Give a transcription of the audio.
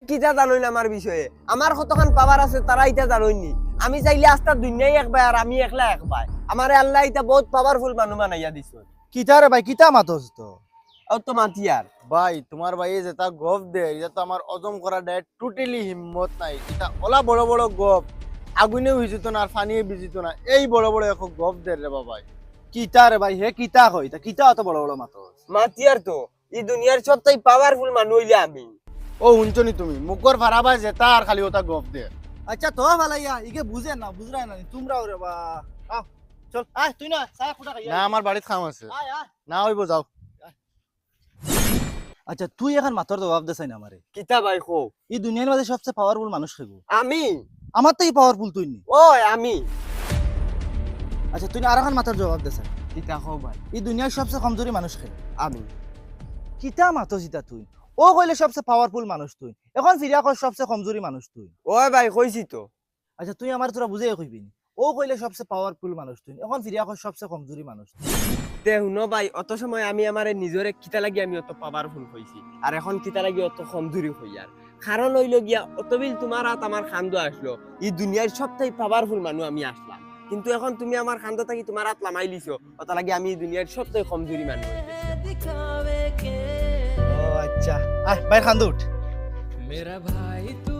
কিটা জানোই না আমার বিষয়ে আমার কতখান পাওয়ার আছে তারা এটা জানোইনি আমি চাইলে আস্তা দুনিয়াই একবার আর আমি একলা একবার আমারে আল্লাহ এটা বহুত পাওয়ারফুল মানুষ বানাইয়া দিছ কিতা রে ভাই কিতা মাতস তো আর তো মাতিয়ার ভাই তোমার ভাই যেটা গপ দে এটা তো আমার অজম করা দেয় টোটালি হিম্মত নাই এটা ওলা বড় বড় গপ আগুনে ভিজিত না আর পানিয়ে ভিজিত না এই বড় বড় এখন গপ দে রে ভাই কিতা রে ভাই হে কিতা কই তা কিতা অত বড় বড় মাতস মাতিয়ার তো এই দুনিয়ার সবথেকে পাওয়ারফুল মানুষ হইলে আমি ও শুনছনি তুমি মুখর ভাড়াবা যেটা আর খালি ওটা গপ দে আচ্ছা তো ভালাইয়া ইকে বুঝে না বুঝরাই না তোমরাও রে বা আও চল আয় তুই না চা কুটা খাইয়া না আমার বাড়িতে খাম আছে আয় আয় না হইব যাও আচ্ছা তুই এখন মাতর জবাব দেছাই না আমারে কিতা ভাই খো এই দুনিয়ার মাঝে সবচেয়ে পাওয়ারফুল মানুষ খেগো আমি আমার তো এই পাওয়ারফুল তুই নি ওই আমি আচ্ছা তুই আর এখন মাতর জবাব দেছাই কিতা খো ভাই এই দুনিয়ার সবচেয়ে কমজোরি মানুষ খে আমি কিতা মাতো জিতা তুই ও কইলে সবচেয়ে পাওয়ারফুল মানুষ তুই এখন ফিরিয়া কর সবচেয়ে কমজোরি মানুষ তুই ওই ভাই কইছি তো আচ্ছা তুই আমার তোরা বুঝে কইবি নি ও কইলে সবচেয়ে পাওয়ারফুল মানুষ তুই এখন ফিরিয়া কর সবচেয়ে কমজোরি মানুষ তে শুনো ভাই অত সময় আমি আমারে নিজরে কিতা লাগি আমি অত পাওয়ারফুল হইছি আর এখন কিতা লাগি অত কমজোরি হই আর কারণ হইল গিয়া অতবিল তোমার হাত আমার খান্দ আসলো এই দুনিয়ার সবথেকে পাওয়ারফুল মানুষ আমি আসলাম কিন্তু এখন তুমি আমার খান্দ থাকি তোমার হাত লামাই লিছো অত লাগি আমি এই দুনিয়ার সবথেকে কমজোরি মানুষ ও আচ্ছা আয় বাইর খান্দ উঠ मेरा भाई तू